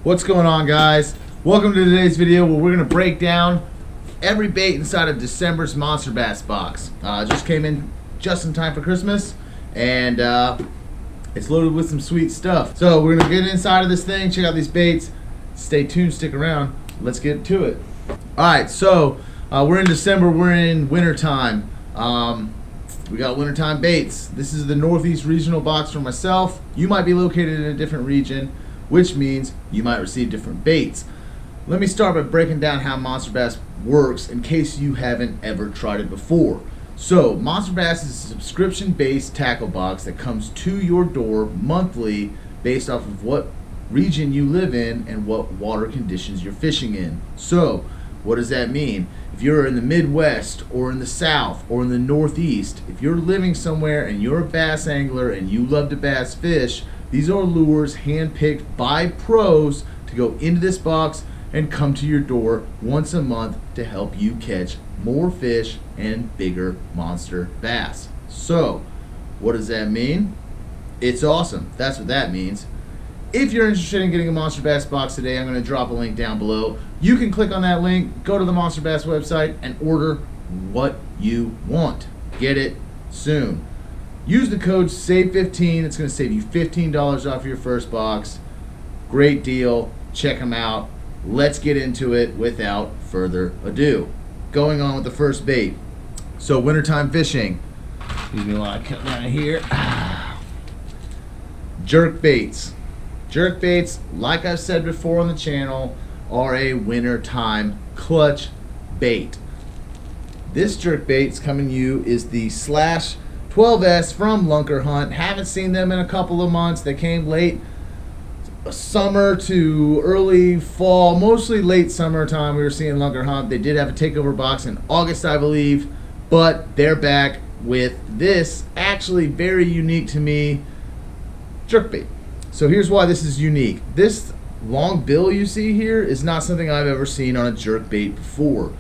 What's going on, guys? Welcome to today's video where we're going to break down every bait inside of December's MonsterBass box. Just came in just in time for Christmas, and it's loaded with some sweet stuff. So we're going to get inside of this thing, check out these baits. Stay tuned, stick around. Let's get to it. Alright, so we're in December, we're in winter time. We got wintertime baits. This is the Northeast regional box for myself. You might be located in a different region, which means you might receive different baits. Let me start by breaking down how MonsterBass works in case you haven't ever tried it before. So, MonsterBass is a subscription-based tackle box that comes to your door monthly based off of what region you live in and what water conditions you're fishing in. So, what does that mean? If you're in the Midwest or in the South or in the Northeast, if you're living somewhere and you're a bass angler and you love to bass fish, these are lures hand-picked by pros to go into this box and come to your door once a month to help you catch more fish and bigger monster bass. So, what does that mean? It's awesome. That's what that means. If you're interested in getting a MonsterBass box today, I'm going to drop a link down below. You can click on that link, go to the MonsterBass website, and order what you want. Get it soon. Use the code SAVE15. It's going to save you $15 off your first box. Great deal. Check them out. Let's get into it without further ado. Going on with the first bait. So, wintertime fishing. Excuse me while I cut down here. Jerk baits. Jerk baits, like I've said before on the channel, are a wintertime clutch bait. This jerk bait's coming to you is the Slash 12S from Lunker Hunt. Haven't seen them in a couple of months. They came late summer to early fall, mostly late summertime. We were seeing Lunker Hunt. They did have a takeover box in August, I believe, but they're back with this actually very unique to me jerk bait. So here's why this is unique. This long bill you see here is not something I've ever seen on a jerk bait before.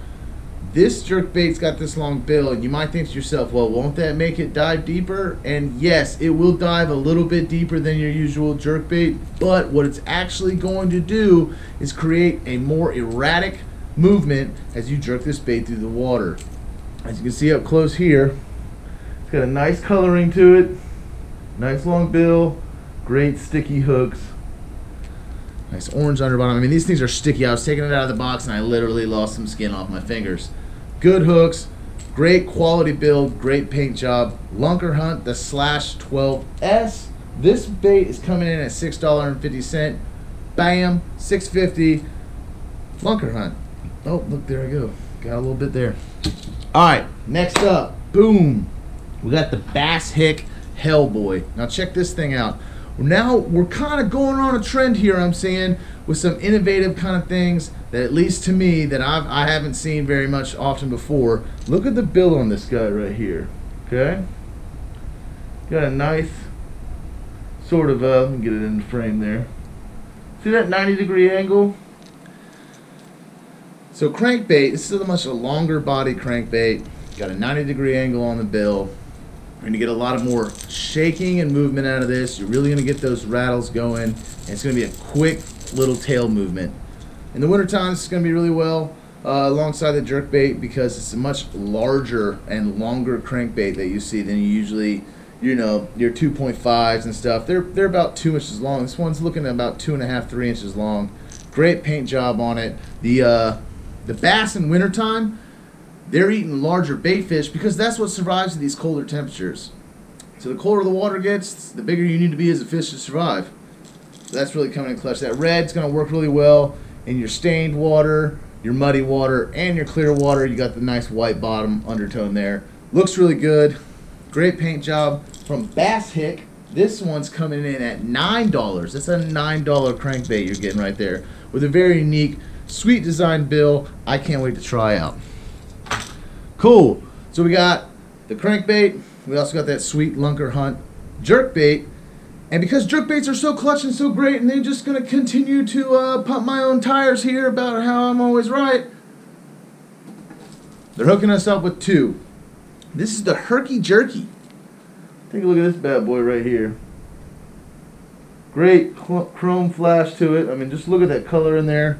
This jerk bait's got this long bill, and you might think to yourself, well, won't that make it dive deeper? And yes, it will dive a little bit deeper than your usual jerk bait, but what it's actually going to do is create a more erratic movement as you jerk this bait through the water. As you can see up close here, it's got a nice coloring to it, nice long bill, great sticky hooks. Nice orange underbottom. I mean, these things are sticky. I was taking it out of the box and I literally lost some skin off my fingers. Good hooks, great quality build, great paint job. Lunker Hunt, the Slash 12S. This bait is coming in at $6.50. Bam, $6.50. Lunker Hunt. Oh, look, there I go. Got a little bit there. All right, next up, boom. We got the Bass Hick Hellboy. Now check this thing out. Now we're kind of going on a trend here, I'm seeing, with some innovative kind of things that, at least to me, that I haven't seen very much often before. Look at the bill on this guy right here. Okay, got a nice sort of let me get it in the frame there. See that 90-degree angle? So crankbait, this is a much longer body crankbait. Got a 90-degree angle on the bill. You're going to get a lot of more shaking and movement out of this. You're really going to get those rattles going. And it's going to be a quick little tail movement. In the wintertime, this is going to be really well alongside the jerkbait because it's a much larger and longer crankbait that you see than you usually, you know, your 2.5s and stuff. They're about 2 inches long. This one's looking at about 2.5, 3 inches long. Great paint job on it. The bass in wintertime, they're eating larger bait fish because that's what survives at these colder temperatures. So the colder the water gets, the bigger you need to be as a fish to survive. So that's really coming in clutch. That red's going to work really well in your stained water, your muddy water, and your clear water. You got the nice white bottom undertone there. Looks really good. Great paint job from Bass Hick. This one's coming in at $9. That's a $9 crankbait you're getting right there with a very unique, sweet design bill. I can't wait to try out. Cool. So we got the crankbait. We also got that sweet Lunker Hunt jerkbait. And because jerkbaits are so clutch and so great, and they're just going to continue to pump my own tires here about how I'm always right, they're hooking us up with two. This is the Herky Jerky. Take a look at this bad boy right here. Great chrome flash to it. I mean, just look at that color in there.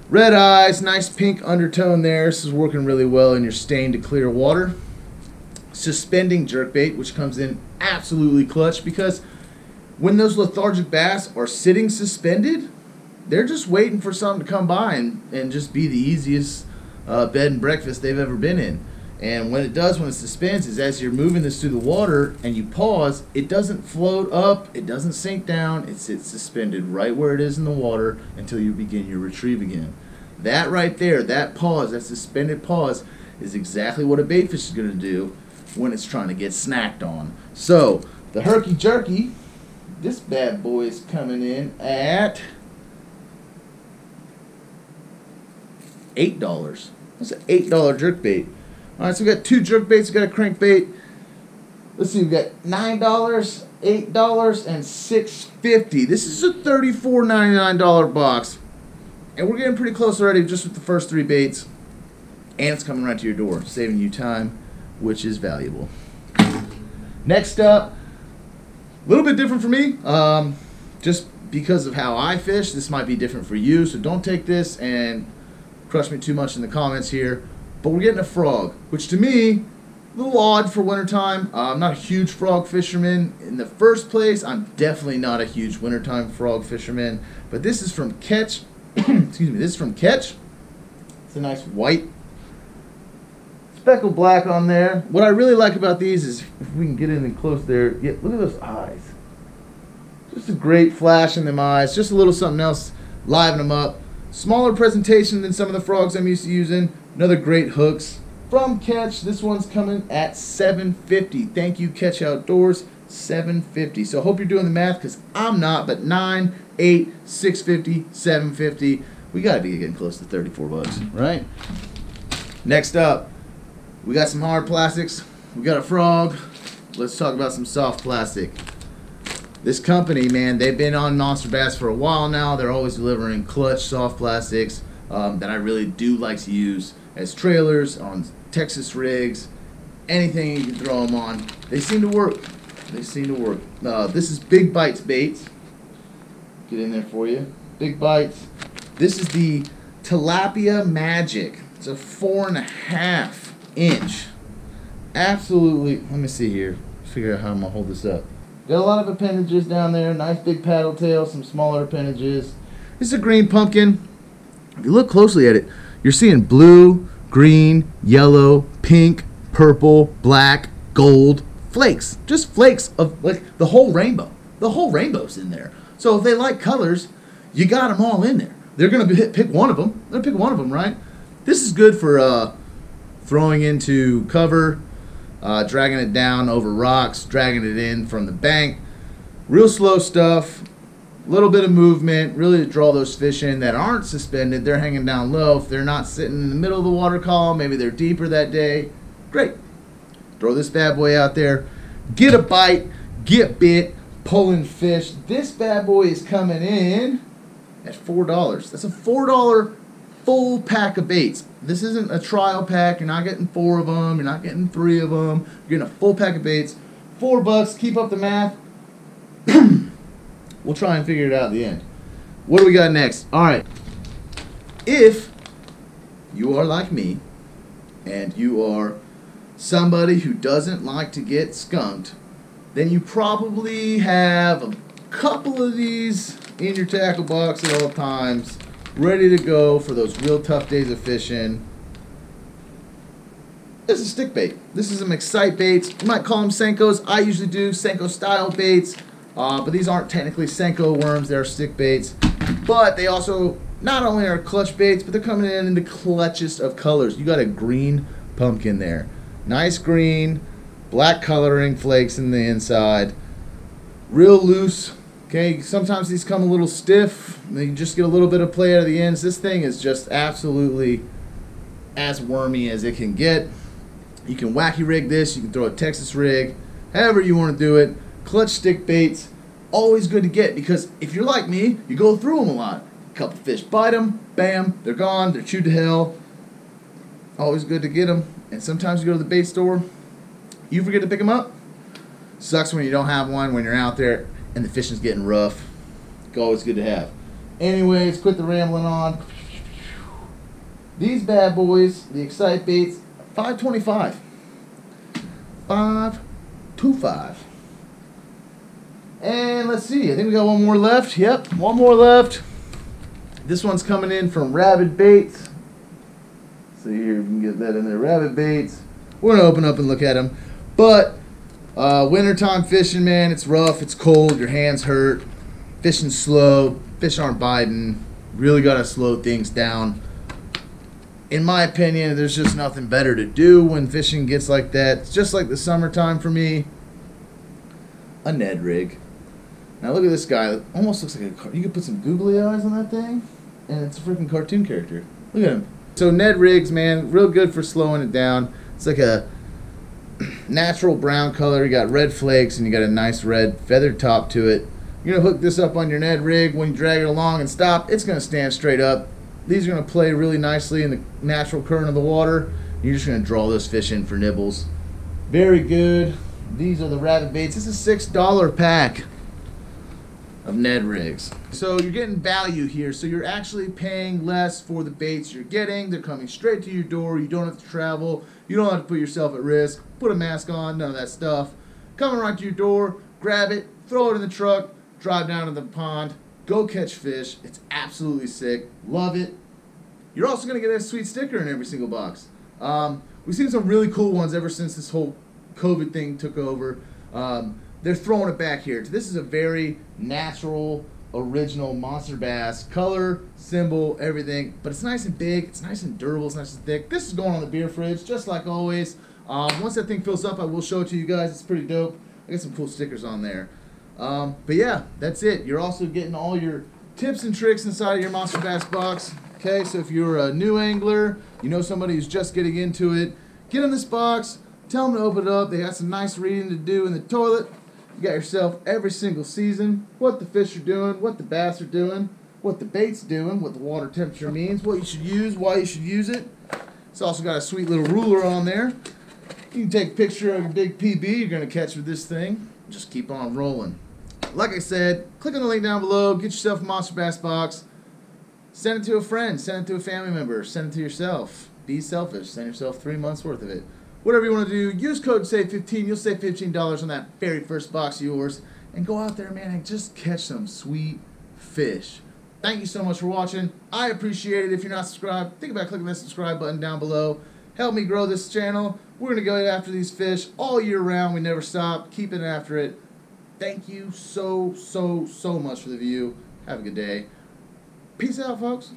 Red eyes, nice pink undertone there. This is working really well in your stained to clear water. Suspending jerkbait, which comes in absolutely clutch, because when those lethargic bass are sitting suspended, they're just waiting for something to come by and just be the easiest bed and breakfast they've ever been in. And when it does, when it suspends, is as you're moving this through the water and you pause, it doesn't float up, it doesn't sink down, it sits suspended right where it is in the water until you begin your retrieve again. That right there, that pause, that suspended pause, is exactly what a baitfish is going to do when it's trying to get snacked on. So, the Herky Jerky, this bad boy is coming in at $8. That's an $8 jerkbait. Alright, so we got two jerkbaits, we got a crankbait. Let's see, we got $9, $8, and $6.50. This is a $34.99 box. And we're getting pretty close already just with the first three baits. And it's coming right to your door, saving you time, which is valuable. Next up, a little bit different for me. Just because of how I fish, this might be different for you, so don't take this and crush me too much in the comments here. But we're getting a frog, which to me, a little odd for wintertime. I'm not a huge frog fisherman. In the first place, I'm definitely not a huge wintertime frog fisherman. But this is from Catch. Excuse me, this is from Catch. It's a nice white speckled black on there. What I really like about these is, if we can get in and close there, yeah, look at those eyes. Just a great flash in them eyes. Just a little something else, liven them up. Smaller presentation than some of the frogs I'm used to using. Another great hooks from Catch. This one's coming at $7.50. Thank you, Catch Outdoors. $7.50. So I hope you're doing the math, because I'm not. But $9, $8, $6.50, $7.50. We gotta be getting close to 34 bucks, right? Next up, we got some hard plastics. We got a frog. Let's talk about some soft plastic. This company, man, they've been on MonsterBass for a while now. They're always delivering clutch soft plastics that I really do like to use as trailers, on Texas rigs, anything you can throw them on. They seem to work. They seem to work. This is Big Bites Baits. Get in there for you. Big Bites. This is the Tilapia Magic. It's a 4.5 inch. Absolutely. Let me see here. Figure out how I'm going to hold this up. Got a lot of appendages down there. Nice big paddle tail, some smaller appendages. This is a green pumpkin. If you look closely at it, you're seeing blue, green, yellow, pink, purple, black, gold, flakes. Just flakes of, like, the whole rainbow. The whole rainbow's in there. So if they like colors, you got them all in there. They're going to pick one of them. They'll pick one of them, right? This is good for throwing into cover, dragging it down over rocks, dragging it in from the bank. Real slow stuff. Little bit of movement, really to draw those fish in that aren't suspended. They're hanging down low. If they're not sitting in the middle of the water column, maybe they're deeper that day. Great. Throw this bad boy out there. Get a bite. Get bit. Pulling fish. This bad boy is coming in at $4. That's a $4 full pack of baits. This isn't a trial pack. You're not getting 4 of them. You're not getting 3 of them. You're getting a full pack of baits. $4. Keep up the math. We'll try and figure it out at the end. What do we got next? Alright. If you are like me, and you are somebody who doesn't like to get skunked, then you probably have a couple of these in your tackle box at all times, ready to go for those real tough days of fishing. This is stick bait. This is some Excite baits. You might call them Senkos. I usually do Senko style baits. But these aren't technically Senko worms, they're stick baits. But they also not only are clutch baits, but they're coming in the clutchest of colors. You got a green pumpkin there. Nice green, black coloring flakes in the inside. Real loose. Okay, sometimes these come a little stiff. You just get a little bit of play out of the ends. This thing is just absolutely as wormy as it can get. You can wacky rig this, you can throw a Texas rig, however you want to do it. Clutch stick baits, always good to get, because if you're like me, you go through them a lot. A couple fish bite them, bam, they're gone, they're chewed to hell. Always good to get them. And sometimes you go to the bait store, you forget to pick them up. Sucks when you don't have one when you're out there and the fishing's getting rough. Always good to have. Anyways, quit the rambling on. These bad boys, the Excite baits, $5.25. $5.25. And let's see, I think we got one more left. Yep, one more left. This one's coming in from Rabid Baits. See here, we can get that in there. Rabid Baits. We're gonna open up and look at them. But wintertime fishing, man, it's rough, it's cold, your hands hurt, fishing slow, fish aren't biting. Really gotta slow things down. In my opinion, there's just nothing better to do when fishing gets like that. It's just like the summertime for me. A Ned Rig. Now look at this guy. It almost looks like a... You could put some googly eyes on that thing, and it's a freaking cartoon character. Look at him. So Ned Rigs, man, real good for slowing it down. It's like a natural brown color. You got red flakes, and you got a nice red feathered top to it. You're going to hook this up on your Ned Rig. When you drag it along and stop, it's going to stand straight up. These are going to play really nicely in the natural current of the water. You're just going to draw those fish in for nibbles. Very good. These are the Rabid Baits. This is a $6 pack of Ned Rigs. So you're getting value here. So you're actually paying less for the baits you're getting. They're coming straight to your door. You don't have to travel. You don't have to put yourself at risk. Put a mask on, none of that stuff. Coming right to your door, grab it, throw it in the truck, drive down to the pond, go catch fish. It's absolutely sick. Love it. You're also going to get a sweet sticker in every single box. We've seen some really cool ones ever since this whole COVID thing took over. They're throwing it back here. This is a very natural, original MonsterBass. Color, symbol, everything. But it's nice and big. It's nice and durable. It's nice and thick. This is going on the beer fridge, just like always. Once that thing fills up, I will show it to you guys. It's pretty dope. I got some cool stickers on there. But yeah, that's it. You're also getting all your tips and tricks inside of your MonsterBass box. Okay, so if you're a new angler, you know somebody who's just getting into it, get in this box, tell them to open it up. They got some nice reading to do in the toilet. You got yourself every single season, what the fish are doing, what the bass are doing, what the bait's doing, what the water temperature means, what you should use, why you should use it. It's also got a sweet little ruler on there. You can take a picture of your big PB you're going to catch with this thing. Just keep on rolling. Like I said, click on the link down below, get yourself a MonsterBass box, send it to a friend, send it to a family member, send it to yourself. Be selfish, send yourself 3 months worth of it. Whatever you want to do, use code SAVE15, you'll save $15 on that very first box of yours, and go out there, man, and just catch some sweet fish. Thank you so much for watching. I appreciate it. If you're not subscribed, think about clicking that subscribe button down below. Help me grow this channel. We're going to go after these fish all year round. We never stop. Keeping after it. Thank you so much for the view. Have a good day. Peace out, folks.